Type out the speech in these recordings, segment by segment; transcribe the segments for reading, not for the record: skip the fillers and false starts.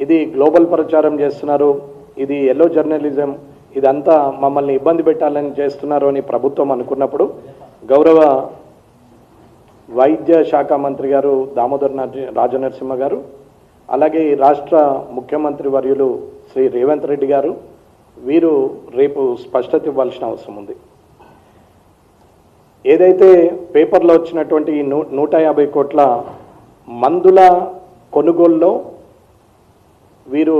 ఇది గ్లోబల్ ప్రచారం చేస్తున్నారు, ఇది ఎల్లో జర్నలిజం, ఇదంతా మమ్మల్ని ఇబ్బంది పెట్టాలని చేస్తున్నారు అని ప్రభుత్వం అనుకున్నప్పుడు గౌరవ వైద్య శాఖ మంత్రి గారు దామోదర్ రాజనరసింహ గారు, అలాగే రాష్ట్ర ముఖ్యమంత్రి వర్యులు శ్రీ రేవంత్ రెడ్డి గారు వీరు రేపు స్పష్టత ఇవ్వాల్సిన అవసరం ఉంది. ఏదైతే పేపర్లో వచ్చినటువంటి 150 కోట్ల మందుల కొనుగోలులో వీరు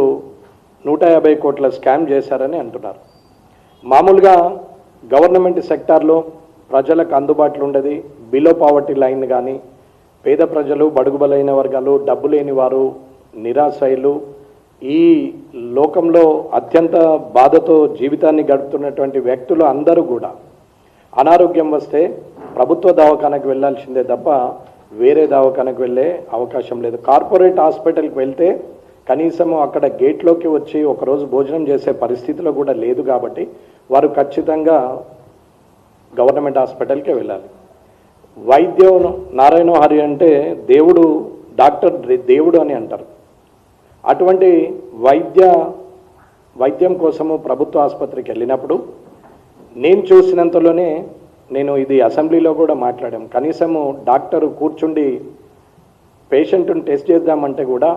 150 కోట్ల స్కామ్ చేశారని అంటున్నారు. మామూలుగా గవర్నమెంట్ సెక్టార్లో ప్రజలకు అందుబాటులో ఉండేది బిలో పావర్టీ లైన్ కానీ, పేద ప్రజలు, బడుగు బలైన వర్గాలు, డబ్బు లేని వారు, నిరాశ్రయులు, ఈ లోకంలో అత్యంత బాధతో జీవితాన్ని గడుపుతున్నటువంటి వ్యక్తులు అందరూ కూడా అనారోగ్యం వస్తే ప్రభుత్వ దవాఖానకు వెళ్ళాల్సిందే తప్ప వేరే దవాఖానకు వెళ్ళే అవకాశం లేదు. కార్పొరేట్ హాస్పిటల్కి వెళ్తే కనీసం అక్కడ గేట్లోకి వచ్చి ఒకరోజు భోజనం చేసే పరిస్థితిలో కూడా లేదు. కాబట్టి వారు ఖచ్చితంగా గవర్నమెంట్ హాస్పిటల్కే వెళ్ళాలి. వైద్యం నారాయణ హరి అంటే దేవుడు, డాక్టర్ దేవుడు అని అంటారు. అటువంటి వైద్యం కోసము ప్రభుత్వ ఆసుపత్రికి వెళ్ళినప్పుడు నేను చూసినంతలోనే, నేను ఇది అసెంబ్లీలో కూడా మాట్లాడాం, కనీసము డాక్టరు కూర్చుండి పేషెంట్ని టెస్ట్ చేద్దామంటే కూడా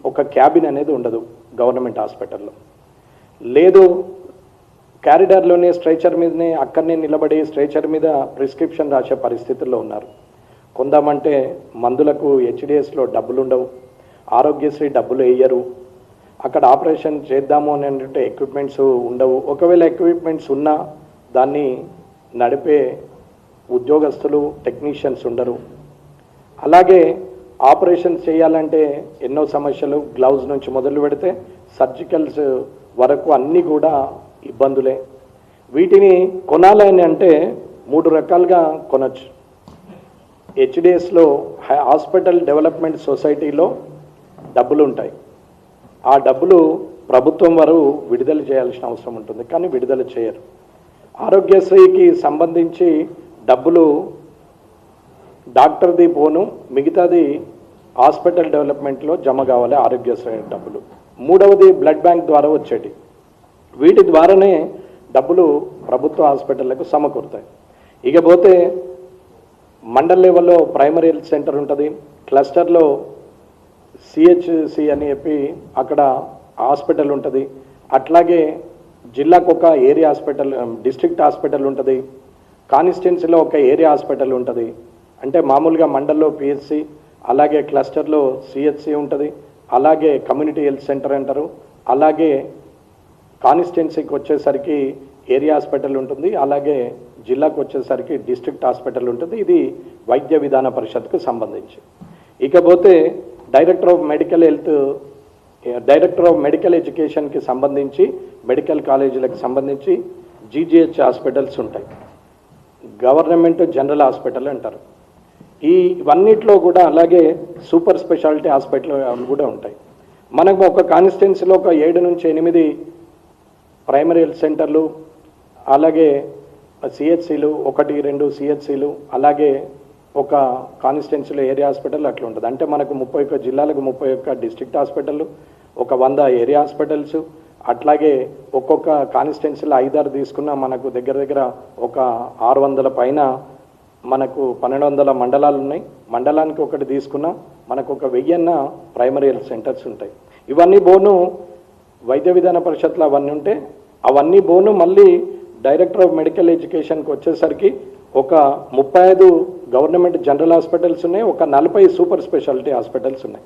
ఒక క్యాబిన్ అనేది ఉండదు గవర్నమెంట్ హాస్పిటల్లో. లేదు, క్యారిడార్లోనే స్ట్రెచర్ మీదనే అక్కడనే నిలబడి స్ట్రెచర్ మీద ప్రిస్క్రిప్షన్ రాసే పరిస్థితుల్లో ఉన్నారు. కొందామంటే మందులకు హెచ్డిఎస్లో డబ్బులు ఉండవు, ఆరోగ్యశ్రీ డబ్బులు వేయరు, అక్కడ ఆపరేషన్ చేద్దాము అని అంటే ఎక్విప్మెంట్స్ ఉండవు. ఒకవేళ ఎక్విప్మెంట్స్ ఉన్నా దాన్ని నడిపే ఉద్యోగస్తులు, టెక్నీషియన్స్ ఉండరు. అలాగే ఆపరేషన్స్ చేయాలంటే ఎన్నో సమస్యలు, గ్లౌజ్ నుంచి మొదలు పెడితే సర్జికల్స్ వరకు అన్నీ కూడా ఇబ్బందులే. వీటిని కొనాలని అంటే 3 రకాలుగా కొనచ్చు. హెచ్డిఎస్లో హాస్పిటల్ డెవలప్మెంట్ సొసైటీలో డబ్బులు ఉంటాయి. ఆ డబ్బులు ప్రభుత్వం వారు విడుదల చేయాల్సిన అవసరం ఉంటుంది, కానీ విడుదల చేయరు. ఆరోగ్యశ్రీకి సంబంధించి డబ్బులు డాక్టర్ది పోను, మిగతాది హాస్పిటల్ డెవలప్మెంట్లో జమ కావాలి ఆరోగ్యశ్రీ డబ్బులు. మూడవది బ్లడ్ బ్యాంక్ ద్వారా వచ్చేటి, వీటి ద్వారానే డబ్బులు ప్రభుత్వ హాస్పిటళ్లకు సమకూరుతాయి. ఇకపోతే మండల్ లెవెల్లో ప్రైమరీ హెల్త్ సెంటర్ ఉంటుంది, క్లస్టర్లో సిహెచ్సి అని చెప్పి అక్కడ హాస్పిటల్ ఉంటుంది, అట్లాగే జిల్లాకు ఒక ఏరియా హాస్పిటల్, డిస్ట్రిక్ట్ హాస్పిటల్ ఉంటుంది, కాన్స్టిట్యున్సీలో ఒక ఏరియా హాస్పిటల్ ఉంటుంది. అంటే మామూలుగా మండల్లో పిహెచ్సి, అలాగే క్లస్టర్లో సిహెచ్సి ఉంటుంది, అలాగే కమ్యూనిటీ హెల్త్ సెంటర్ అంటారు, అలాగే కాన్స్టిట్యున్సీకి వచ్చేసరికి ఏరియా హాస్పిటల్ ఉంటుంది, అలాగే జిల్లాకు వచ్చేసరికి డిస్ట్రిక్ట్ హాస్పిటల్ ఉంటుంది. ఇది వైద్య విధాన పరిషత్కు సంబంధించి. ఇకపోతే డైరెక్టర్ ఆఫ్ మెడికల్ ఎడ్యుకేషన్కి సంబంధించి మెడికల్ కాలేజీలకు సంబంధించి జీజీహెచ్ హాస్పిటల్స్ ఉంటాయి, గవర్నమెంట్ జనరల్ హాస్పిటల్ అంటారు. ఇవన్నిట్లో కూడా అలాగే సూపర్ స్పెషాలిటీ హాస్పిటల్ కూడా ఉంటాయి. మనకు ఒక కాన్స్టిట్యున్సీలో ఒక 7 నుంచి 8 ప్రైమరీ హెల్త్ సెంటర్లు, అలాగే సిహెచ్సిలు 1, 2 సిహెచ్సిలు, అలాగే ఒక కాన్స్టిట్యున్సీలో ఏరియా హాస్పిటల్ అట్లా ఉంటుంది. అంటే మనకు 31 జిల్లాలకు 31 డిస్ట్రిక్ట్ హాస్పిటళ్ళు, ఒక 100 ఏరియా హాస్పిటల్స్, అట్లాగే ఒక్కొక్క కాన్స్టిట్యున్సీలో 5-6 తీసుకున్న మనకు దగ్గర ఒక 600 పైన మనకు 1200 మండలాలు ఉన్నాయి. మండలానికి ఒకటి తీసుకున్న మనకు ఒక 1000 ప్రైమరీ హెల్త్ సెంటర్స్ ఉంటాయి. ఇవన్నీ బోను వైద్య విధాన పరిషత్లో అవన్నీ ఉంటే, అవన్నీ బోను మళ్ళీ డైరెక్టర్ ఆఫ్ మెడికల్ ఎడ్యుకేషన్కి వచ్చేసరికి ఒక 35 గవర్నమెంట్ జనరల్ హాస్పిటల్స్ ఉన్నాయి, ఒక 40 సూపర్ స్పెషాలిటీ హాస్పిటల్స్ ఉన్నాయి.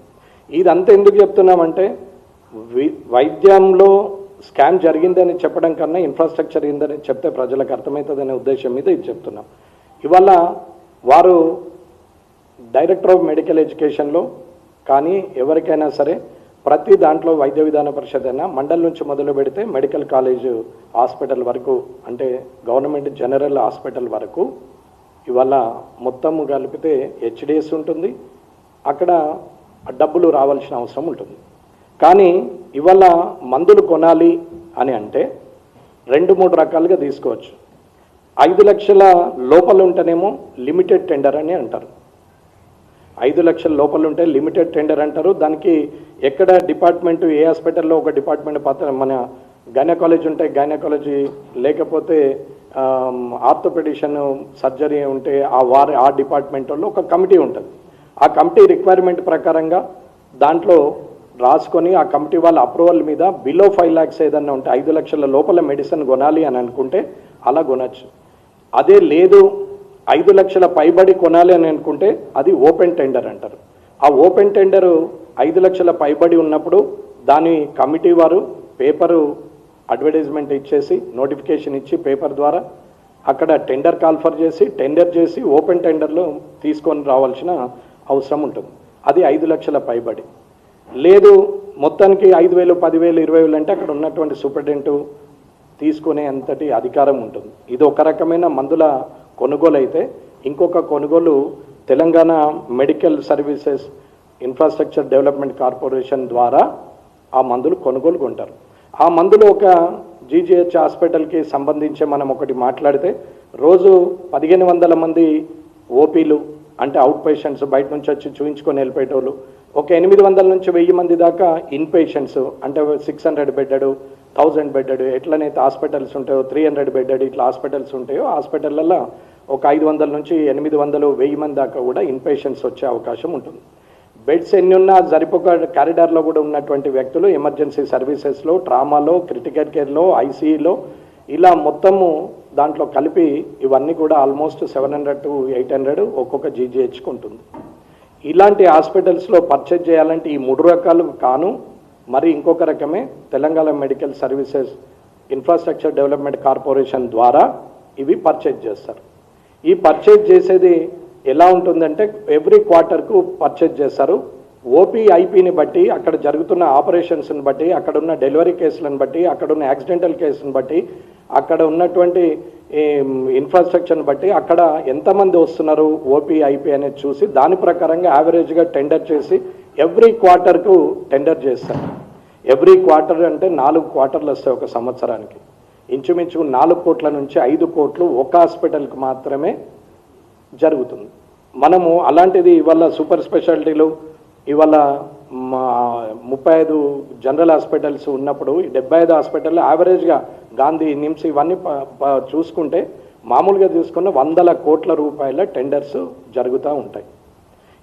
ఇదంతా ఎందుకు చెప్తున్నామంటే వైద్యంలో స్కామ్ జరిగిందని చెప్పడం కన్నా ఇన్ఫ్రాస్ట్రక్చర్ ఏందని చెప్తే ప్రజలకు అర్థమవుతుందనే ఉద్దేశం మీద ఇది చెప్తున్నాం. ఇవాళ వారు డైరెక్టర్ ఆఫ్ మెడికల్ ఎడ్యుకేషన్లో కానీ ఎవరికైనా సరే ప్రతి దాంట్లో వైద్య విధాన పరిషత్ అయినా మండల్ నుంచి మొదలు పెడితే మెడికల్ కాలేజ్ హాస్పిటల్ వరకు, అంటే గవర్నమెంట్ జనరల్ హాస్పిటల్ వరకు ఇవాళ మొత్తం కలిపితే హెచ్డిఎస్ ఉంటుంది, అక్కడ డబ్బులు రావాల్సిన అవసరం ఉంటుంది. కానీ ఇవాళ మందులు కొనాలి అని అంటే 2-3 రకాలుగా తీసుకోవచ్చు. 5 లక్షల లోపల ఉంటేనేమో లిమిటెడ్ టెండర్ అని అంటారు. 5 లక్షల లోపల ఉంటే లిమిటెడ్ టెండర్ అంటారు. దానికి ఎక్కడ డిపార్ట్మెంట్, ఏ హాస్పిటల్లో ఒక డిపార్ట్మెంట్ పత్ర, మన గైనకాలజీ ఉంటే గైనకాలజీ, లేకపోతే ఆర్థోపెడిషన్ సర్జరీ ఉంటే ఆ డిపార్ట్మెంట్లో ఒక కమిటీ ఉంటుంది. ఆ కమిటీ రిక్వైర్మెంట్ ప్రకారంగా దాంట్లో రాసుకొని ఆ కమిటీ వాళ్ళ అప్రూవల్ మీద బిలో 5 lakhs ఏదన్నా ఉంటే 5 లక్షల లోపల మెడిసిన్ కొనాలి అని అనుకుంటే అలా కొనచ్చు. అదే లేదు 5 లక్షల పైబడి కొనాలి అని అనుకుంటే అది ఓపెన్ టెండర్ అంటారు. ఆ ఓపెన్ టెండరు 5 లక్షల పైబడి ఉన్నప్పుడు దాని కమిటీ వారు పేపరు అడ్వర్టైజ్మెంట్ ఇచ్చేసి నోటిఫికేషన్ ఇచ్చి పేపర్ ద్వారా అక్కడ టెండర్ కాల్ఫర్ చేసి టెండర్ చేసి ఓపెన్ టెండర్లో తీసుకొని రావాల్సిన అవసరం ఉంటుంది. అది 5 లక్షల పైబడి. లేదు మొత్తానికి 5,000, 10,000, 20,000 అంటే అక్కడ ఉన్నటువంటి సూపరింటెండెంట్ తీసుకునే అంతటి అధికారం ఉంటుంది. ఇది ఒక రకమైన మందుల కొనుగోలు అయితే, ఇంకొక కొనుగోలు Telangana medical services infrastructure development corporation ద్వారా ఆ మందులు కొనుగోలు కొంటారు. ఆ మందులు ఒక జీజీహెచ్ హాస్పిటల్కి సంబంధించి మనం ఒకటి మాట్లాడితే రోజు 1,500 మంది ఓపీలు అంటే అవుట్ పేషెంట్స్ బయట నుంచి వచ్చి చూయించుకొని వెళ్ళిపోయేటోళ్ళు, ఒక 800 నుంచి 1000 మంది దాకా ఇన్ పేషెంట్స్ అంటే 600 బెడ్డెడ్, 1000 బెడ్డెడ్, ఎట్లనైతే హాస్పిటల్స్ ఉంటాయో 300 బెడ్డెడ్ ఇట్లా హాస్పిటల్స్ ఉంటాయో హాస్పిటల్లో ఒక 500 నుంచి 800, 1000 మంది దాకా కూడా ఇన్ పేషెంట్స్ వచ్చే అవకాశం ఉంటుంది. బెడ్స్ ఎన్ని ఉన్నా సరిపోక కారిడార్లో కూడా ఉన్నటువంటి వ్యక్తులు ఎమర్జెన్సీ సర్వీసెస్లో, ట్రామాలో, క్రిటికల్ కేర్లో, ఐసీయూలో ఇలా మొత్తము దాంట్లో కలిపి ఇవన్నీ కూడా ఆల్మోస్ట్ 700 to 800 ఒక్కొక్క జీజీహెచ్కి ఉంటుంది. ఇలాంటి హాస్పిటల్స్లో పర్చేజ్ చేయాలంటే ఈ 3 రకాలు కాను మరి ఇంకొక రకమే Telangana medical services infrastructure development corporation ద్వారా ఇవి పర్చేజ్ చేస్తారు. ఈ పర్చేజ్ చేసేది ఎలా ఉంటుందంటే ఎవ్రీ క్వార్టర్కు పర్చేజ్ చేస్తారు. ఓపీ ఐపీని బట్టి, అక్కడ జరుగుతున్న ఆపరేషన్స్ని బట్టి, అక్కడ ఉన్న డెలివరీ కేసులను బట్టి, అక్కడ ఉన్న యాక్సిడెంటల్ కేసులను బట్టి, అక్కడ ఉన్నటువంటి ఇన్ఫ్రాస్ట్రక్చర్ని బట్టి అక్కడ ఎంతమంది వస్తున్నారు ఓపీ ఐపీ అనేది చూసి దాని ప్రకారంగా యావరేజ్గా టెండర్ చేసి ఎవ్రీ క్వార్టర్కు టెండర్ చేస్తారు. ఎవ్రీ క్వార్టర్ అంటే 4 క్వార్టర్లు వస్తాయి ఒక సంవత్సరానికి. ఇంచుమించు 4 కోట్ల నుంచి 5 కోట్లు ఒక హాస్పిటల్కి మాత్రమే జరుగుతుంది. మనము అలాంటిది ఇవాళ సూపర్ స్పెషాలిటీలు ఇవాళ 35 జనరల్ హాస్పిటల్స్ ఉన్నప్పుడు 75 హాస్పిటల్లో యావరేజ్గా గాంధీ, నిమ్స్ ఇవన్నీ చూసుకుంటే మామూలుగా చూసుకున్న 100 కోట్ల రూపాయల టెండర్స్ జరుగుతూ ఉంటాయి.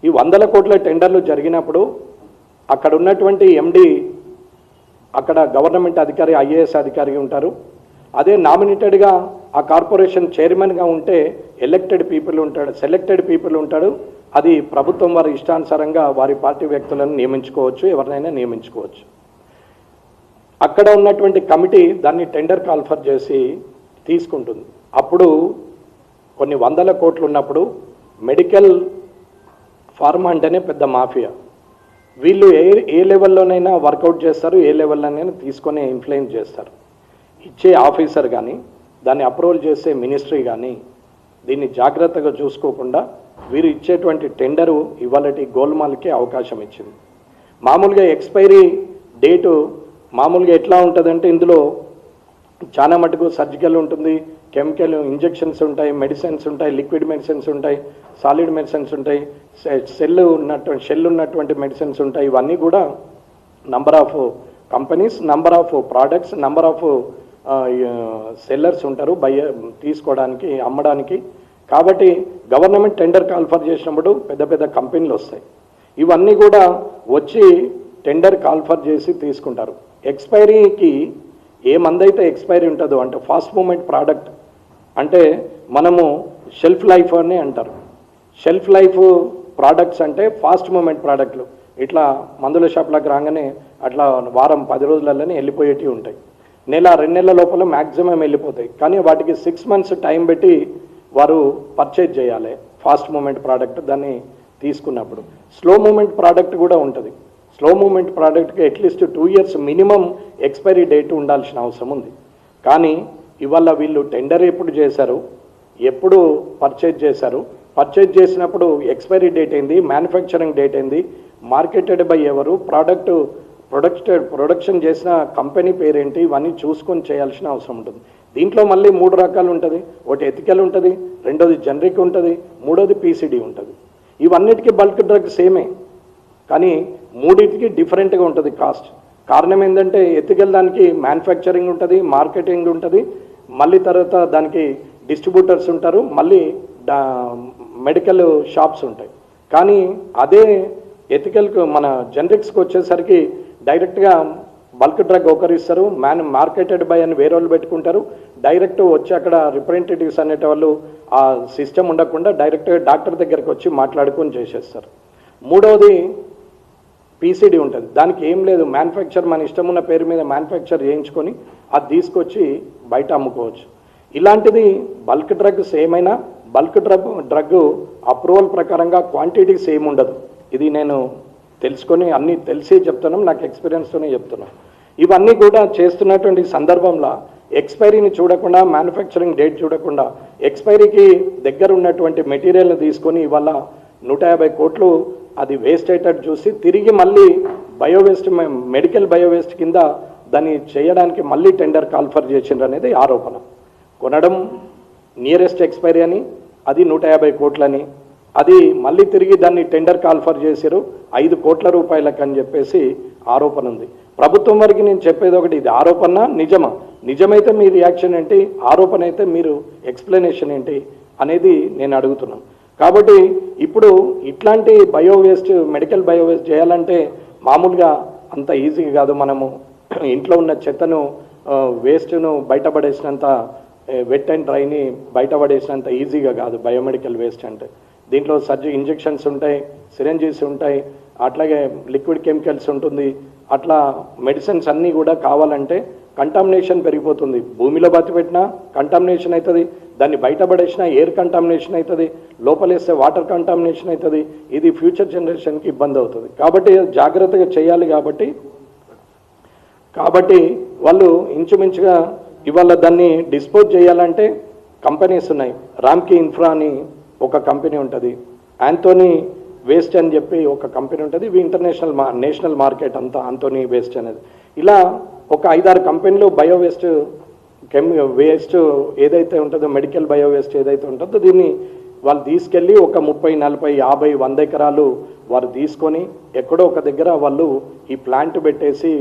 ఈ 100 కోట్ల టెండర్లు జరిగినప్పుడు అక్కడ ఉన్నటువంటి ఎండి అక్కడ గవర్నమెంట్ అధికారి, ఐఏఎస్ అధికారి ఉంటారు. అదే నామినేటెడ్గా ఆ కార్పొరేషన్ చైర్మన్గా ఉంటే ఎలక్టెడ్ పీపుల్ ఉంటాడు, సెలెక్టెడ్ పీపుల్ ఉంటాడు. అది ప్రభుత్వం వారి ఇష్టానుసారంగా వారి పార్టీ వ్యక్తులను నియమించుకోవచ్చు, ఎవరినైనా నియమించుకోవచ్చు. అక్కడ ఉన్నటువంటి కమిటీ దాన్ని టెండర్ కాల్ఫర్ చేసి తీసుకుంటుంది. అప్పుడు కొన్ని 100 కోట్లు ఉన్నప్పుడు మెడికల్ ఫార్మా అంటేనే పెద్ద మాఫియా. వీళ్ళు ఏ లెవెల్లోనైనా వర్కౌట్ చేస్తారు, ఏ లెవెల్లోనైనా తీసుకొని ఇన్ఫ్లుయెన్స్ చేస్తారు. ఇచ్చే ఆఫీసర్ కానీ, దాన్ని అప్రూవల్ చేసే మినిస్ట్రీ కానీ దీన్ని జాగ్రత్తగా చూసుకోకుండా వీరు ఇచ్చేటువంటి టెండరు ఇవాళటి గోల్మాల్కి అవకాశం ఇచ్చింది. మామూలుగా ఎక్స్పైరీ డేటు మామూలుగా ఎట్లా ఉంటుందంటే ఇందులో చాలా మటుకు సర్జికల్ ఉంటుంది, కెమికల్ ఇంజెక్షన్స్ ఉంటాయి, మెడిసిన్స్ ఉంటాయి, లిక్విడ్ మెడిసిన్స్ ఉంటాయి, సాలిడ్ మెడిసిన్స్ ఉంటాయి, షెల్ ఉన్నటువంటి మెడిసిన్స్ ఉంటాయి. ఇవన్నీ కూడా number of companies, number of products, number of sellers ఉంటారు తీసుకోవడానికి, అమ్మడానికి. కాబట్టి గవర్నమెంట్ టెండర్ కాల్ఫర్ చేసినప్పుడు పెద్ద పెద్ద కంపెనీలు వస్తాయి. ఇవన్నీ కూడా వచ్చి టెండర్ కాల్ఫర్ చేసి తీసుకుంటారు. ఎక్స్పైరీకి ఏ మందైతే ఎక్స్పైరీ ఉంటుందో అంటే ఫాస్ట్ మూమెంట్ ప్రోడక్ట్ అంటే మనము షెల్ఫ్ లైఫ్ అని అంటారు. షెల్ఫ్ లైఫ్ ప్రోడక్ట్స్ అంటే ఫాస్ట్ మూమెంట్ ప్రోడక్ట్లు. ఇట్లా మందుల షాప్లకు రాగానే అట్లా వారం 10 రోజులలోనే వెళ్ళిపోయేటివి ఉంటాయి. 1-2 నెలల లోపల మ్యాక్సిమం వెళ్ళిపోతాయి. కానీ వాటికి 6 months టైం పెట్టి వారు పర్చేజ్ చేయాలి ఫాస్ట్ మూమెంట్ ప్రోడక్ట్. దాన్ని తీసుకున్నప్పుడు స్లో మూమెంట్ ప్రోడక్ట్ కూడా ఉంటుంది. స్లో మూమెంట్ ప్రోడక్ట్కి at least 2 years minimum expiry date ఉండాల్సిన అవసరం ఉంది. కానీ ఇవాళ వీళ్ళు టెండర్ ఎప్పుడు చేశారు, ఎప్పుడు పర్చేజ్ చేశారు, పర్చేజ్ చేసినప్పుడు ఎక్స్పైరీ డేట్ ఏంది, మ్యానుఫ్యాక్చరింగ్ డేట్ ఏంది, మార్కెటెడ్ బై ఎవరు, ప్రొడక్షన్ చేసిన కంపెనీ పేరేంటి, ఇవన్నీ చూసుకొని చేయాల్సిన అవసరం ఉంటుంది. దీంట్లో మళ్ళీ 3 రకాలు ఉంటుంది. ఒకటి ఎథికల్ ఉంటుంది, రెండోది జనరిక్ ఉంటుంది, మూడోది పీసీడీ ఉంటుంది. ఇవన్నిటికీ బల్క్ డ్రగ్ సేమే, కానీ మూడింటికి డిఫరెంట్గా ఉంటుంది కాస్ట్. కారణం ఏంటంటే ఎత్తుకెళ్ళ దానికి మ్యానుఫ్యాక్చరింగ్ ఉంటుంది, మార్కెటింగ్ ఉంటుంది, మళ్ళీ తర్వాత దానికి డిస్ట్రిబ్యూటర్స్ ఉంటారు, మళ్ళీ మెడికల్ షాప్స్ ఉంటాయి. కానీ అదే ఎథికల్కు మన జనరిక్స్కి వచ్చేసరికి డైరెక్ట్గా బల్క్ డ్రగ్ ఒకరు ఇస్తారు, మార్కెటెడ్ బై అని వేరే వాళ్ళు పెట్టుకుంటారు, డైరెక్ట్ వచ్చి అక్కడ రిప్రజెంటేటివ్స్ అనేటి వాళ్ళు ఆ సిస్టమ్ ఉండకుండా డైరెక్ట్గా డాక్టర్ దగ్గరికి వచ్చి మాట్లాడుకొని చేసేస్తారు. మూడవది పీసీడీ ఉంటుంది, దానికి ఏం లేదు, మ్యానుఫ్యాక్చర్ మన ఇష్టం ఉన్న పేరు మీద మ్యానుఫ్యాక్చర్ చేయించుకొని అది తీసుకొచ్చి బయట అమ్ముకోవచ్చు. ఇలాంటిది బల్క్ డ్రగ్ సేమ్ అయినా బల్క్ డ్రగ్ అప్రూవల్ ప్రకారంగా క్వాంటిటీ సేమ్ ఉండదు. ఇది నేను తెలుసుకొని అన్నీ తెలిసి చెప్తున్నాం, నాకు ఎక్స్పీరియన్స్తోనే చెప్తున్నాను. ఇవన్నీ కూడా చేస్తున్నటువంటి సందర్భంలో ఎక్స్పైరీని చూడకుండా, మ్యానుఫ్యాక్చరింగ్ డేట్ చూడకుండా ఎక్స్పైరీకి దగ్గర ఉన్నటువంటి మెటీరియల్ని తీసుకొని ఇవాళ 150 కోట్లు అది వేస్ట్ అయ్యేటట్టు చూసి తిరిగి మళ్ళీ బయోవేస్ట్, మెడికల్ బయోవేస్ట్ కింద దాన్ని చేయడానికి మళ్ళీ టెండర్ కాల్ఫర్ చేసిండ్రు అనేది ఆరోపణ. కొనడం నియరెస్ట్ ఎక్స్పైరీ అని, అది 150 కోట్లని, అది మళ్ళీ తిరిగి దాన్ని టెండర్ కాల్ఫర్ చేశారు 5 కోట్ల రూపాయలకు అని చెప్పేసి ఆరోపణ ఉంది. ప్రభుత్వం వరకు నేను చెప్పేది ఒకటి, ఇది ఆరోపణ నిజమా? నిజమైతే మీ రియాక్షన్ ఏంటి, ఆరోపణ అయితే మీరు ఎక్స్ప్లెనేషన్ ఏంటి అనేది నేను అడుగుతున్నాను. కాబట్టి ఇప్పుడు ఇట్లాంటి బయోవేస్ట్, మెడికల్ బయోవేస్ట్ చేయాలంటే మామూలుగా అంత ఈజీగా కాదు. మనము ఇంట్లో ఉన్న చెత్తను, వేస్ట్ను బయటపడేసినంత, వెట్ అండ్ డ్రైని బయటపడేసినంత ఈజీగా కాదు బయోమెడికల్ వేస్ట్ అంటే. దీంట్లో ఇంజెక్షన్స్ ఉంటాయి, సిరంజీస్ ఉంటాయి, అట్లాగే లిక్విడ్ కెమికల్స్ ఉంటుంది, అట్లా మెడిసిన్స్ అన్నీ కూడా కావాలంటే కంటామినేషన్ పెరిగిపోతుంది. భూమిలో బతిపెట్టినా కంటామినేషన్ అవుతుంది, దాన్ని బయటపడేసినా ఎయిర్ కంటామినేషన్ అవుతుంది, లోపలేస్తే వాటర్ కంటామినేషన్ అవుతుంది. ఇది ఫ్యూచర్ జనరేషన్కి ఇబ్బంది అవుతుంది. కాబట్టి జాగ్రత్తగా చేయాలి. కాబట్టి వాళ్ళు ఇంచుమించుగా ఇవాళ దాన్ని డిస్పోజ్ చేయాలంటే కంపెనీస్ ఉన్నాయి. రామ్కీ ఇన్ఫ్రా అని ఒక కంపెనీ ఉంటుంది, యాంథోనీ వేస్ట్ అని చెప్పి ఒక కంపెనీ ఉంటుంది, ఇవి నేషనల్ మార్కెట్ అంతా యాంథోనీ వేస్ట్ అనేది. ఇలా ఒక 5-6 కంపెనీలు బయో వేస్ట్, వేస్ట్ ఏదైతే ఉంటుందో, మెడికల్ బయో వేస్ట్ ఏదైతే ఉంటుందో దీన్ని వాళ్ళు తీసుకెళ్ళి ఒక 30, 40, 50, 100 ఎకరాలు వారు తీసుకొని ఎక్కడో ఒక దగ్గర వాళ్ళు ఈ ప్లాంట్ పెట్టేసి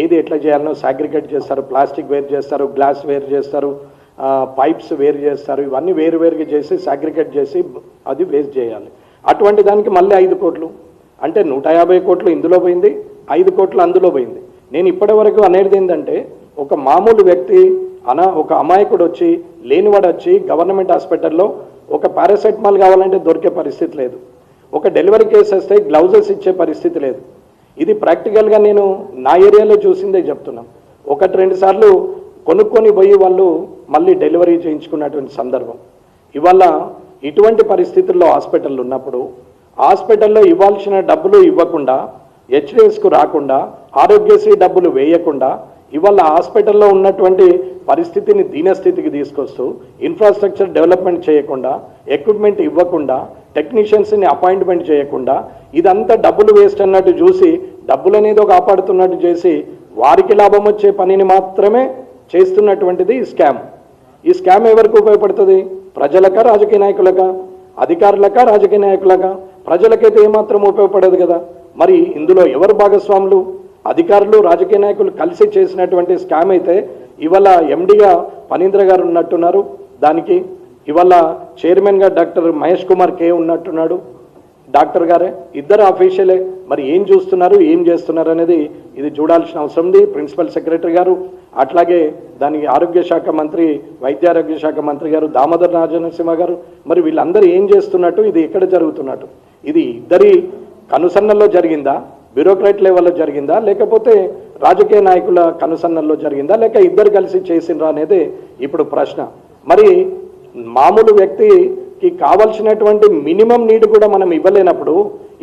ఏది ఎట్లా చేయాలనో సాగ్రిగేట్ చేస్తారు. ప్లాస్టిక్ వేరు చేస్తారు, గ్లాస్ వేరు చేస్తారు, పైప్స్ వేరు చేస్తారు, ఇవన్నీ వేరుగా చేసి సాగ్రిగేట్ చేసి అది వేస్ట్ చేయాలి. అటువంటి దానికి మళ్ళీ 5 కోట్లు అంటే 150 కోట్లు ఇందులో పోయింది, 5 కోట్లు అందులో పోయింది. నేను ఇప్పటి వరకు అనేది ఏంటంటే, ఒక మామూలు వ్యక్తి ఒక అమాయకుడు వచ్చి, లేనివాడు వచ్చి గవర్నమెంట్ హాస్పిటల్లో ఒక పారాసెటమాల్ కావాలంటే దొరికే పరిస్థితి లేదు, ఒక డెలివరీ కేసు వస్తే గ్లౌజెస్ ఇచ్చే పరిస్థితి లేదు. ఇది ప్రాక్టికల్గా నేను నా ఏరియాలో చూసిందే చెప్తున్నాం. 1-2 సార్లు కొనుక్కొని పోయి వాళ్ళు మళ్ళీ డెలివరీ చేయించుకున్నటువంటి సందర్భం. ఇవాళ ఇటువంటి పరిస్థితుల్లో హాస్పిటల్ ఉన్నప్పుడు హాస్పిటల్లో ఇవ్వాల్సిన డబ్బులు ఇవ్వకుండా, హెచ్డిఎస్కు రాకుండా, ఆరోగ్యశ్రీ డబ్బులు వేయకుండా ఇవాళ హాస్పిటల్లో ఉన్నటువంటి పరిస్థితిని దీనస్థితికి తీసుకొస్తూ, ఇన్ఫ్రాస్ట్రక్చర్ డెవలప్మెంట్ చేయకుండా, ఎక్విప్మెంట్ ఇవ్వకుండా, టెక్నీషియన్స్ని అపాయింట్మెంట్ చేయకుండా, ఇదంతా డబ్బులు వేస్ట్ అన్నట్టు చూసి, డబ్బులు అనేది కాపాడుతున్నట్టు చేసి వారికి లాభం వచ్చే పనిని మాత్రమే చేస్తున్నటువంటిది ఈ స్కామ్. ఈ స్కామ్ ఎవరికి ఉపయోగపడుతుంది? ప్రజలకా, రాజకీయ నాయకులకా? అధికారులకా, రాజకీయ నాయకులకా? ప్రజలకైతే ఏమాత్రం ఉపయోగపడదు కదా. మరి ఇందులో ఎవరు భాగస్వాములు? అధికారులు, రాజకీయ నాయకులు కలిసి చేసినటువంటి స్కామ్ అయితే ఇవాళ ఎండిగా ఫణీంద్ర గారు ఉన్నట్టున్నారు, దానికి ఇవాళ చైర్మన్గా డాక్టర్ మహేష్ కుమార్ కే ఉన్నట్టున్నాడు, డాక్టర్ గారే, ఇద్దరు అఫీషియలే. మరి ఏం చూస్తున్నారు, ఏం చేస్తున్నారు అనేది ఇది చూడాల్సిన అవసరం ఉంది. ప్రిన్సిపల్ సెక్రటరీ గారు, అట్లాగే దానికి ఆరోగ్య శాఖ మంత్రి, వైద్య ఆరోగ్య శాఖ మంత్రి గారు దామోదర్ రాజనరసింహ గారు, మరి వీళ్ళందరూ ఏం చేస్తున్నట్టు, ఇది ఎక్కడ జరుగుతున్నట్టు, ఇది ఇద్దరి కనుసన్నల్లో జరిగిందా, బ్యూరోక్రాట్ లెవెల్లో జరిగిందా, లేకపోతే రాజకీయ నాయకుల కనుసన్నల్లో జరిగిందా, లేక ఇద్దరు కలిసి చేసిండ్రా అనేది ఇప్పుడు ప్రశ్న. మరి మామూలు వ్యక్తికి కావాల్సినటువంటి మినిమం నీడ్ కూడా మనం ఇవ్వలేనప్పుడు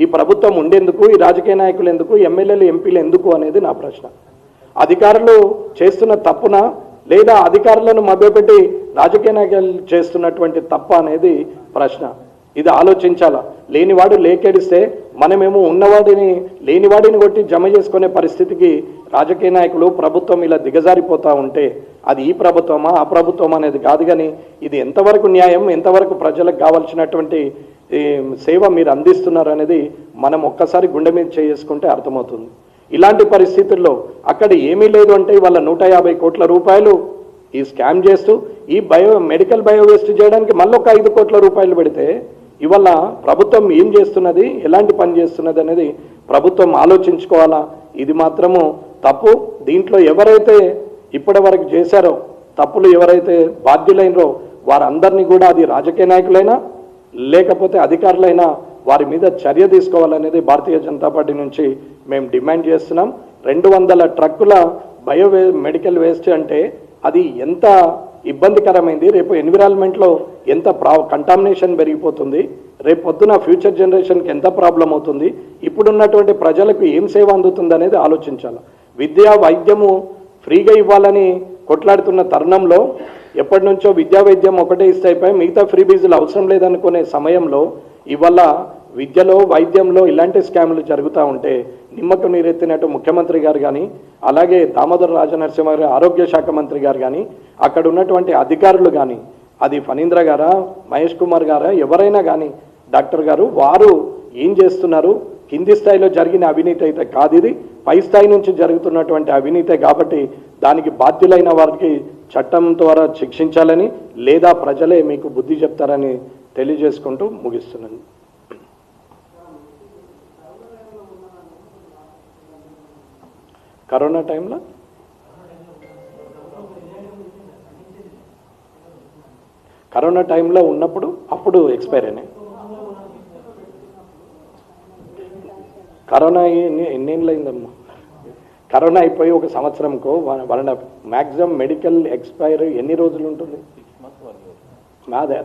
ఈ ప్రభుత్వం ఉండేందుకు, ఈ రాజకీయ నాయకులు ఎందుకు, ఎమ్మెల్యేలు, ఎంపీలు ఎందుకు అనేది నా ప్రశ్న. అధికారులు చేస్తున్న తప్పునా, లేదా అధికారులను మభ్యపెట్టి రాజకీయ నాయకులు చేస్తున్నటువంటి తప్ప అనేది ప్రశ్న. ఇది ఆలోచించాలా. లేనివాడు లేకెడిస్తే మనమేమో ఉన్నవాడిని లేనివాడిని కొట్టి జమ చేసుకునే పరిస్థితికి రాజకీయ నాయకులు, ప్రభుత్వం ఇలా దిగజారిపోతూ ఉంటే అది ఈ ప్రభుత్వమా, ఆ ప్రభుత్వం అనేది కాదు. కానీ ఇది ఎంతవరకు న్యాయం, ఎంతవరకు ప్రజలకు కావాల్సినటువంటి సేవ మీరు అందిస్తున్నారు అనేది మనం ఒక్కసారి గుండె మీద చేసుకుంటే అర్థమవుతుంది. ఇలాంటి పరిస్థితుల్లో అక్కడ ఏమీ లేదు అంటే ఇవాళ 150 కోట్ల రూపాయలు ఈ స్కామ్ చేస్తూ ఈ మెడికల్ బయోవేస్ట్ చేయడానికి మళ్ళీ ఒక 5 కోట్ల రూపాయలు పెడితే ఇవాళ ప్రభుత్వం ఏం చేస్తున్నది, ఎలాంటి పని చేస్తున్నది అనేది ప్రభుత్వం ఆలోచించుకోవాలా. ఇది మాత్రము తప్పు. దీంట్లో ఎవరైతే ఇప్పటి వరకు చేశారో తప్పులు, ఎవరైతే బాధ్యులైనరో వారందరినీ కూడా, అది రాజకీయ నాయకులైనా లేకపోతే అధికారులైనా, వారి మీద చర్య తీసుకోవాలనేది భారతీయ జనతా పార్టీ నుంచి మేము డిమాండ్ చేస్తున్నాం. 200 ట్రక్కుల మెడికల్ వేస్ట్ అంటే అది ఎంత ఇబ్బందికరమైంది, రేపు ఎన్విరాన్మెంట్లో ఎంత కంటామినేషన్ పెరిగిపోతుంది, రేపు పొద్దున ఫ్యూచర్ జనరేషన్కి ఎంత ప్రాబ్లం అవుతుంది, ఇప్పుడున్నటువంటి ప్రజలకు ఏం సేవ అందుతుంది అనేది ఆలోచించాలి. విద్యా వైద్యము ఫ్రీగా ఇవ్వాలని కొట్లాడుతున్న తరుణంలో ఎప్పటి నుంచో విద్యా వైద్యం ఒకటే ఇస్తే అయిపోయి మిగతా ఫ్రీ బీజులు అవసరం లేదనుకునే సమయంలో ఇవాళ విద్యలో వైద్యంలో ఇలాంటి స్కామ్లు జరుగుతూ ఉంటే నిమ్మకు నీరెత్తినట్టు ముఖ్యమంత్రి గారు కానీ, అలాగే దామోదర రాజనరసింహ గారు ఆరోగ్య శాఖ మంత్రి గారు కానీ, అక్కడ ఉన్నటువంటి అధికారులు కానీ, అది ఫణీంద్ర గారా మహేష్ కుమార్ గారా ఎవరైనా కానీ, డాక్టర్ గారు వారు ఏం చేస్తున్నారు? కింది స్థాయిలో జరిగిన అవినీతి అయితే కాదు, ఇది పై స్థాయి నుంచి జరుగుతున్నటువంటి అవినీతే. కాబట్టి దానికి బాధ్యులైన వారికి చట్టం ద్వారా శిక్షించాలని, లేదా ప్రజలే మీకు బుద్ధి చెప్తారని తెలియజేసుకుంటూ ముగిస్తున్నాను. కరోనా టైంలో ఉన్నప్పుడు అప్పుడు ఎక్స్పైర్ అయినాయి. కరోనా ఎన్నేళ్ళు అయిందమ్మా? కరోనా అయిపోయి 1 సంవత్సరంకో మ్యాక్సిమం మెడికల్ ఎక్స్పైర్ ఎన్ని రోజులు ఉంటుంది?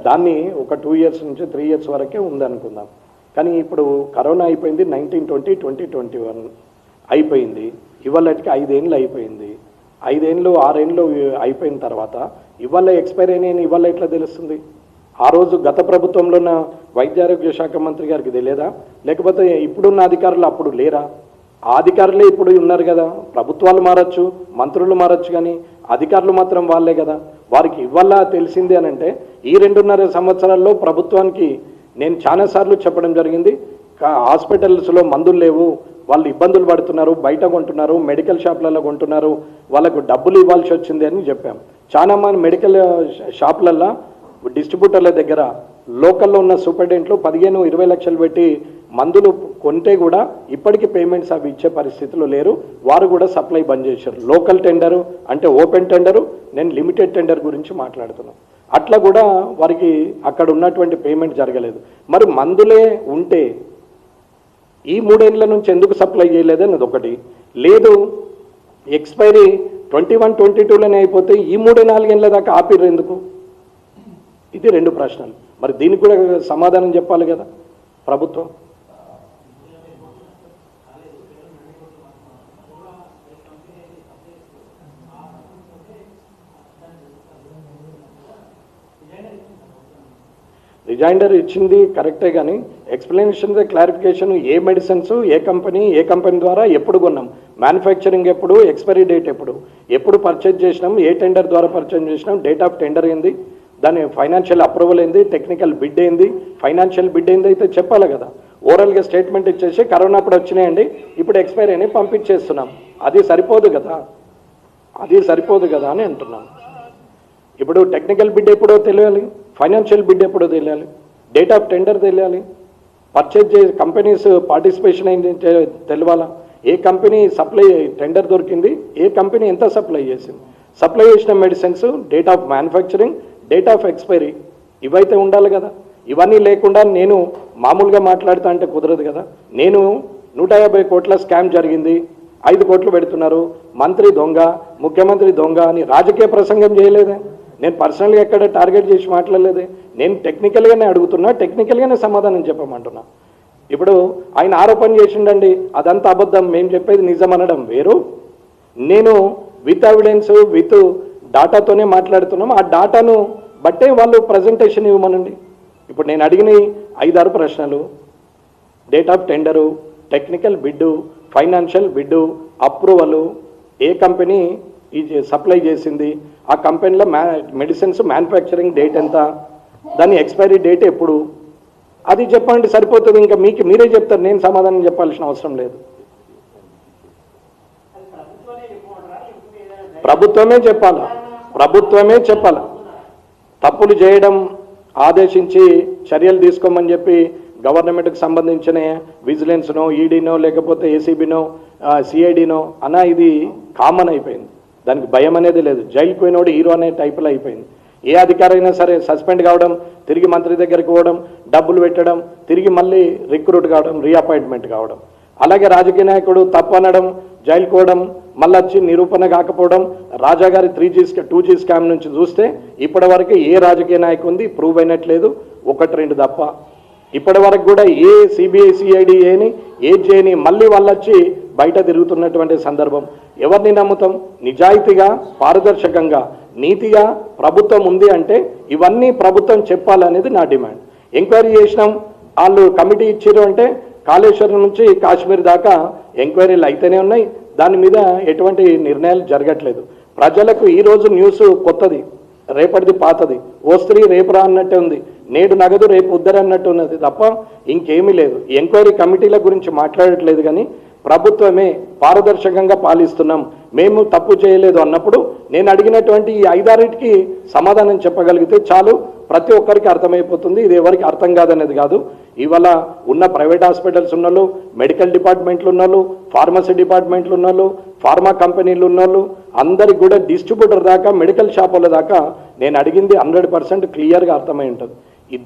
దాన్ని ఒక 2 ఇయర్స్ నుంచి 3 ఇయర్స్ వరకే ఉందనుకుందాం. కానీ ఇప్పుడు కరోనా అయిపోయింది 1920, 2021 అయిపోయింది. ఇవాళకి 5 ఏళ్ళు అయిపోయింది. 5 ఏళ్ళు 6 ఏళ్ళు అయిపోయిన తర్వాత ఇవాళ ఎక్స్పైర్ అయినాయని ఇవాళ ఎట్లా తెలుస్తుంది? ఆ రోజు గత ప్రభుత్వంలో ఉన్న వైద్యారోగ్య శాఖ మంత్రి గారికి తెలియదా? లేకపోతే ఇప్పుడున్న అధికారులు అప్పుడు లేరా? ఆ అధికారులే ఇప్పుడు ఉన్నారు కదా. ప్రభుత్వాలు మారచ్చు, మంత్రులు మారచ్చు, కానీ అధికారులు మాత్రం వాళ్ళే కదా. వారికి ఇవాళ తెలిసింది అని అంటే ఈ 2.5 సంవత్సరాల్లో ప్రభుత్వానికి నేను చాలాసార్లు చెప్పడం జరిగింది, హాస్పిటల్స్లో మందులు లేవు, వాళ్ళు ఇబ్బందులు పడుతున్నారు, బయట కొంటున్నారు, మెడికల్ షాప్లలో కొంటున్నారు, వాళ్ళకు డబ్బులు ఇవ్వాల్సి వచ్చింది అని చెప్పాం. చాలా మంది మెడికల్ షాపులలో డిస్ట్రిబ్యూటర్ల దగ్గర లోకల్లో ఉన్న సూపరింటెండెంట్లు 15-20 లక్షలు పెట్టి మందులు కొంటే కూడా ఇప్పటికీ పేమెంట్స్ అవి ఇచ్చే పరిస్థితులు లేరు. వారు కూడా సప్లై బంద్ చేశారు. లోకల్ టెండరు అంటే ఓపెన్ టెండరు, నేను లిమిటెడ్ టెండర్ గురించి మాట్లాడుతున్నాను. అట్లా కూడా వారికి అక్కడ ఉన్నటువంటి పేమెంట్ జరగలేదు. మరి మందులే ఉంటే ఈ 3 ఏళ్ల నుంచి ఎందుకు సప్లై చేయలేదన్నది ఒకటి. లేదు, ఎక్స్పైరీ 21-22లోనే అయిపోతే ఈ 3-4 ఏళ్ళ దాకా ఆపిర్రు ఎందుకు? ఇది 2 ప్రశ్నలు. మరి దీనికి కూడా సమాధానం చెప్పాలి కదా ప్రభుత్వం. రిజైండర్ ఇచ్చింది కరెక్టే, కానీ ఎక్స్ప్లెనేషన్ క్లారిఫికేషన్ ఏ మెడిసిన్స్ ఏ కంపెనీ ద్వారా ఎప్పుడు కొన్నాం, మ్యానుఫ్యాక్చరింగ్ ఎప్పుడు, ఎక్స్పైరీ డేట్ ఎప్పుడు పర్చేజ్ చేసినాం, ఏ టెండర్ ద్వారా పర్చేజ్ చేసినాం, డేట్ ఆఫ్ టెండర్ ఏంది, దాని ఫైనాన్షియల్ అప్రూవల్ ఏంది, టెక్నికల్ బిడ్ ఏంది, ఫైనాన్షియల్ బిడ్ ఏంది అయితే చెప్పాలి కదా. ఓరల్గా స్టేట్మెంట్ ఇచ్చేసి కరోనా అప్పుడు వచ్చినాయండి, ఇప్పుడు ఎక్స్పైరీ అని పంపించేస్తున్నాం. అది సరిపోదు కదా అని అంటున్నాం. ఇప్పుడు టెక్నికల్ బిడ్ ఎప్పుడో తెలియాలి, ఫైనాన్షియల్ బిడ్ ఎప్పుడో తెలియాలి, డేట్ ఆఫ్ టెండర్ తెలియాలి, పర్చేజ్ కంపెనీస్ పార్టిసిపేషన్ అయింది తెలియాలా, ఏ కంపెనీ సప్లై టెండర్ దొరికింది, ఏ కంపెనీ ఎంత సప్లై చేసింది, సప్లై చేసిన medicines, date of manufacturing, date of expiry, ఇవైతే ఉండాలి కదా. ఇవన్నీ లేకుండా నేను మామూలుగా మాట్లాడుతా అంటే కుదరదు కదా. నేను 150 కోట్ల స్కామ్ జరిగింది, 5 కోట్లు పెడుతున్నారు, మంత్రి దొంగ, ముఖ్యమంత్రి దొంగ అని రాజకీయ ప్రసంగం చేయలేదే. నేను పర్సనల్గా ఎక్కడ టార్గెట్ చేసి మాట్లాడలేదే. నేను టెక్నికల్గానే అడుగుతున్నా, టెక్నికల్గానే సమాధానం చెప్పమంటున్నా. ఇప్పుడు ఆయన ఆరోపణ చేసిండండి, అదంతా అబద్ధం, మేము చెప్పేది నిజం అనడం వేరు. నేను విత్ ఎవిడెన్స్ విత్ డాటాతోనే మాట్లాడుతున్నాం. ఆ డాటాను బట్టే వాళ్ళు ప్రజెంటేషన్ ఇవ్వమనండి. ఇప్పుడు నేను అడిగిన 5-6 ప్రశ్నలు, date of tender, technical bid, financial bid, approval, ఏ కంపెనీ ఈ సప్లై చేసింది, ఆ కంపెనీలో మెడిసిన్స్ మ్యానుఫ్యాక్చరింగ్ డేట్ ఎంత, దాని ఎక్స్పైరీ డేట్ ఎప్పుడు, అది చెప్పండి సరిపోతుంది. ఇంకా మీరే చెప్తారు, నేను సమాధానం చెప్పాల్సిన అవసరం లేదు. ప్రభుత్వమే చెప్పాలా. తప్పులు చేయడం ఆదేశించి చర్యలు తీసుకోమని చెప్పి గవర్నమెంట్కి సంబంధించిన విజిలెన్స్నో, ఈడీనో, లేకపోతే ఏసీబీనో, సిఐడినో అన్నా ఇది కామన్ అయిపోయింది. దానికి భయం అనేది లేదు. జైలుకి పోయినోడు హీరో అనే టైపులో అయిపోయింది. ఏ అధికారైనా సరే సస్పెండ్ కావడం, తిరిగి మంత్రి దగ్గరికి పోవడం, డబ్బులు పెట్టడం, తిరిగి మళ్ళీ రిక్రూట్ కావడం, రీఅపాయింట్మెంట్ కావడం. అలాగే రాజకీయ నాయకుడు తప్పు అనడం, జైలుకి పోవడం, మళ్ళీ వచ్చి నిరూపణ కాకపోవడం. రాజాగారి 2G స్కామ్ నుంచి చూస్తే ఇప్పటి వరకు ఏ రాజకీయ నాయకు ఉంది ప్రూవ్ అయినట్లేదు, 1-2 తప్ప. ఇప్పటి వరకు కూడా ఏ సిబిఐ, సిఐడి ఏది చేయని మళ్ళీ వాళ్ళు వచ్చి బయట తిరుగుతున్నటువంటి సందర్భం. ఎవరిని నమ్ముతాం? నిజాయితీగా, పారదర్శకంగా, నీతిగా ప్రభుత్వం ఉంది అంటే ఇవన్నీ ప్రభుత్వం చెప్పాలనేది నా డిమాండ్. ఎంక్వైరీ చేసినాం, వాళ్ళు కమిటీ ఇచ్చారు అంటే కాళేశ్వరం నుంచి కాశ్మీర్ దాకా ఎంక్వైరీలు అయితేనే ఉన్నాయి. దాని మీద ఎటువంటి నిర్ణయాలు జరగట్లేదు. ప్రజలకు ఈరోజు న్యూస్ కొత్తది, రేపటిది పాతది. ఓ స్త్రీ రేపు రా అన్నట్టే ఉంది, నేడు నగదు రేపు ఉద్దరు అన్నట్టు ఉన్నది తప్ప ఇంకేమీ లేదు. ఎంక్వైరీ కమిటీల గురించి మాట్లాడట్లేదు, కానీ ప్రభుత్వమే పారదర్శకంగా పాలిస్తున్నాం, మేము తప్పు చేయలేదు అన్నప్పుడు నేను అడిగినటువంటి ఈ 5-6కి సమాధానం చెప్పగలిగితే చాలు, ప్రతి ఒక్కరికి అర్థమైపోతుంది. ఇది ఎవరికి అర్థం కాదనేది కాదు. ఇవాళ ఉన్న ప్రైవేట్ హాస్పిటల్స్ ఉన్నోళ్ళు, మెడికల్ డిపార్ట్మెంట్లు ఉన్నోళ్ళు, ఫార్మసీ డిపార్ట్మెంట్లు ఉన్నోళ్ళు, ఫార్మా కంపెనీలు ఉన్నోళ్ళు, అందరికి కూడా డిస్ట్రిబ్యూటర్ దాకా, మెడికల్ షాపుల దాకా నేను అడిగింది 100% క్లియర్గా అర్థమై ఉంటుంది.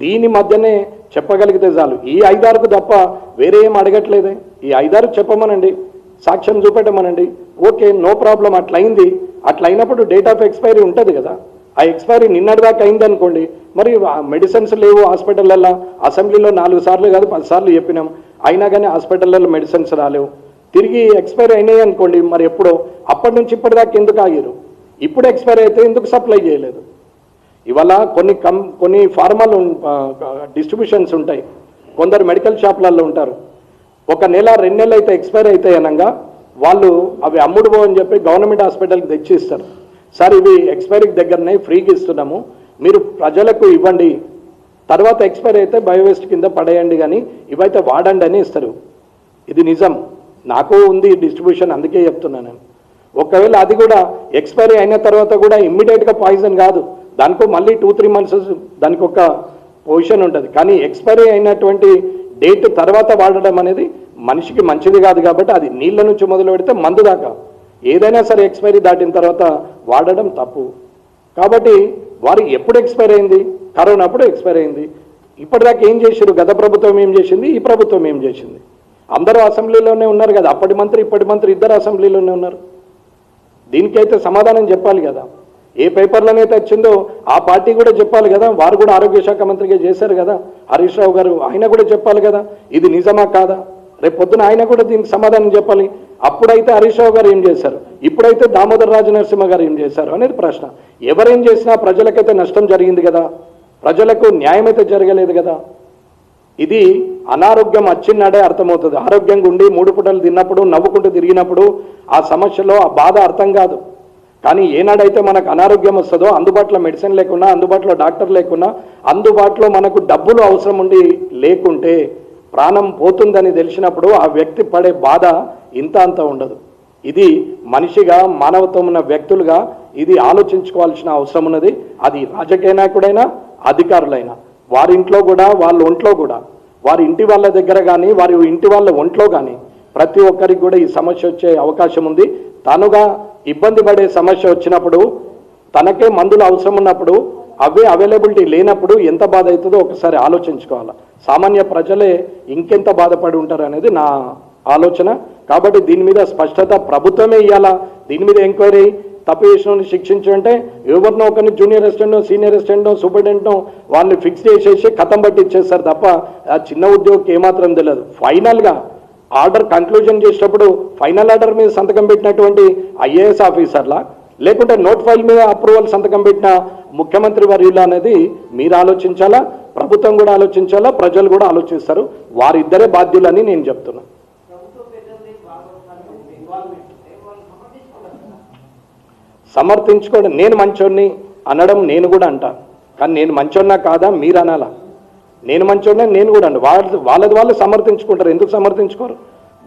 దీని మధ్యనే చెప్పగలిగితే చాలు. ఈ 5-6కు తప్ప వేరే ఏం అడగట్లేదే. ఈ 5-6 చెప్పమనండి, సాక్ష్యం చూపెట్టమనండి, ఓకే, నో ప్రాబ్లం. అట్లయింది, అట్లయినప్పుడు డేట్ ఆఫ్ ఎక్స్పైరీ ఉంటుంది కదా. ఆ ఎక్స్పైరీ నిన్నటిదాకా అయింది అనుకోండి, మరి మెడిసిన్స్ లేవు హాస్పిటళ్ళల్లో. అసెంబ్లీలో 4 సార్లు కాదు 10 సార్లు చెప్పినాం, అయినా కానీ హాస్పిటళ్ళల్లో మెడిసిన్స్ రాలేవు. తిరిగి ఎక్స్పైరీ అయినాయి అనుకోండి, మరి ఎప్పుడో అప్పటి నుంచి ఇప్పటిదాకా ఎందుకు ఆగారు? ఇప్పుడు ఎక్స్పైరీ అయితే ఎందుకు సప్లై చేయలేదు? ఇవాళ కొన్ని ఫార్మాలు డిస్ట్రిబ్యూషన్స్ ఉంటాయి, కొందరు మెడికల్ షాపులలో ఉంటారు. 1 నెల 2 నెలలు అయితే ఎక్స్పైరీ అవుతాయి అనగా వాళ్ళు అవి అమ్ముడు పోవని చెప్పి గవర్నమెంట్ హాస్పిటల్కి తెచ్చి ఇస్తారు. సార్ ఇవి ఎక్స్పైరీకి దగ్గరనే ఫ్రీగా ఇస్తున్నాము, మీరు ప్రజలకు ఇవ్వండి, తర్వాత ఎక్స్పైరీ అయితే బయోవేస్ట్ కింద పడేయండి, కానీ ఇవైతే వాడండి అని ఇస్తారు. ఇది నిజం, నాకు ఉంది డిస్ట్రిబ్యూషన్, అందుకే చెప్తున్నాను. ఒకవేళ అది కూడా ఎక్స్పైరీ అయిన తర్వాత కూడా ఇమ్మీడియట్గా పాయిజన్ కాదు, దానికో మళ్ళీ 2-3 మంత్స్ దానికి ఒక పొజిషన్ ఉంటుంది. కానీ ఎక్స్పైరీ అయినటువంటి డేట్ తర్వాత వాడడం అనేది మనిషికి మంచిది కాదు. కాబట్టి అది నీళ్ళ నుంచి మొదలు పెడితే మందు దాకా ఏదైనా సరే ఎక్స్పైరీ దాటిన తర్వాత వాడడం తప్పు. కాబట్టి వారు ఎప్పుడు ఎక్స్పైర్ అయింది? కరోనా అప్పుడు ఎక్స్పైర్ అయింది. ఇప్పటిదాకా ఏం చేశారు? గత ప్రభుత్వం ఏం చేసింది, ఈ ప్రభుత్వం ఏం చేసింది? అందరూ అసెంబ్లీలోనే ఉన్నారు కదా, అప్పటి మంత్రి ఇప్పటి మంత్రి ఇద్దరు అసెంబ్లీలోనే ఉన్నారు. దీనికైతే సమాధానం చెప్పాలి కదా. ఏ పేపర్లోనైతే వచ్చిందో ఆ పార్టీ కూడా చెప్పాలి కదా. వారు కూడా ఆరోగ్య శాఖ మంత్రిగా చేశారు కదా హరీష్ రావు గారు, ఆయన కూడా చెప్పాలి కదా ఇది నిజమా కాదా. రేపు పొద్దున ఆయన కూడా దీనికి సమాధానం చెప్పాలి. అప్పుడైతే హరీష్ రావు గారు ఏం చేశారు, ఇప్పుడైతే దామోదర్ రాజ నరసింహ గారు ఏం చేశారు అనేది ప్రశ్న. ఎవరేం చేసినా ప్రజలకైతే నష్టం జరిగింది కదా, ప్రజలకు న్యాయం అయితే జరగలేదు కదా. ఇది అనారోగ్యం వచ్చినాడే అర్థమవుతుంది. ఆరోగ్యంగా ఉండి 3 పూటలు తిన్నప్పుడు నవ్వుకుంటూ తిరిగినప్పుడు ఆ సమస్యలో ఆ బాధ అర్థం కాదు. కానీ ఏనాడైతే మనకు అనారోగ్యం వస్తుందో, అందుబాటులో మెడిసిన్ లేకున్నా, అందుబాటులో డాక్టర్ లేకున్నా, అందుబాటులో మనకు డబ్బులు అవసరం ఉండి లేకుంటే ప్రాణం పోతుందని తెలిసినప్పుడు ఆ వ్యక్తి పడే బాధ ఇంత అంత ఉండదు. ఇది మనిషిగా, మానవత్వం ఉన్న వ్యక్తులుగా ఇది ఆలోచించుకోవాల్సిన అవసరం ఉన్నది. అది రాజకీయ నాయకుడైనా అధికారులైనా, వారి ఇంట్లో కూడా, వాళ్ళ ఒంట్లో కూడా, వారి ఇంటి వాళ్ళ దగ్గర కానీ, వారి ఇంటి వాళ్ళ ఒంట్లో కానీ ప్రతి ఒక్కరికి కూడా ఈ సమస్య వచ్చే అవకాశం ఉంది. తనుగా ఇబ్బంది పడే సమస్య వచ్చినప్పుడు, తనకే మందులు అవసరం ఉన్నప్పుడు, అవే అవైలబిలిటీ లేనప్పుడు ఎంత బాధ అవుతుందో ఒకసారి ఆలోచించుకోవాలి. సామాన్య ప్రజలే ఇంకెంత బాధపడి ఉంటారు అనేది నా ఆలోచన. కాబట్టి దీని మీద స్పష్టత ప్రభుత్వమే ఇవ్వాలా. దీని మీద ఎంక్వైరీ, తప్పు చేసిన శిక్షించంటే ఎవరినో ఒకరిని జూనియర్ అసిస్టెంటో, సీనియర్ అసిస్టెంటో, సూపరింటెండెంటో వాళ్ళని ఫిక్స్ చేసేసి కథం పట్టి ఇచ్చేస్తారు తప్ప ఆ చిన్న ఉద్యోగికి ఏమాత్రం తెలియదు. ఫైనల్గా ఆర్డర్ కంక్లూజన్ చేసేటప్పుడు ఫైనల్ ఆర్డర్ మీద సంతకం పెట్టినటువంటి ఐఏఎస్ ఆఫీసర్లా, లేకుంటే నోట్ ఫైల్ మీద అప్రూవల్ సంతకం పెట్టిన ముఖ్యమంత్రి వర్యులా అనేది మీరు ఆలోచించాలా, ప్రభుత్వం కూడా ఆలోచించాలా, ప్రజలు కూడా ఆలోచిస్తారు. వారిద్దరే బాధ్యులని నేను చెప్తున్నా. సమర్థించుకోవడం, నేను మంచోడిని అనడం నేను కూడా అంటాను, కానీ నేను మంచోన్నా కాదా మీరు అనాలా. నేను మంచోడే, నేను కూడా అండి. వాళ్ళది వాళ్ళు సమర్థించుకుంటారు, ఎందుకు సమర్థించుకోరు?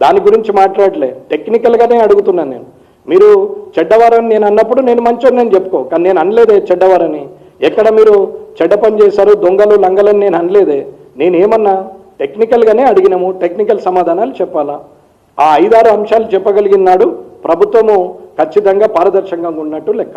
దాని గురించి మాట్లాడలే, టెక్నికల్గానే అడుగుతున్నాను నేను. మీరు చెడ్డవారని నేను అన్నప్పుడు నేను మంచోడు నేను చెప్పుకో, కానీ నేను అనలేదే చెడ్డవారని. ఎక్కడ మీరు చెడ్డ పని చేశారు, దొంగలు లంగలని నేను అనలేదే. నేనేమన్నా టెక్నికల్గానే అడిగినాము, టెక్నికల్ సమాధానాలు చెప్పాలా. ఆ 5-6 అంశాలు చెప్పగలిగినాడు ప్రభుత్వము ఖచ్చితంగా పారదర్శకంగా ఉన్నట్టు లెక్క.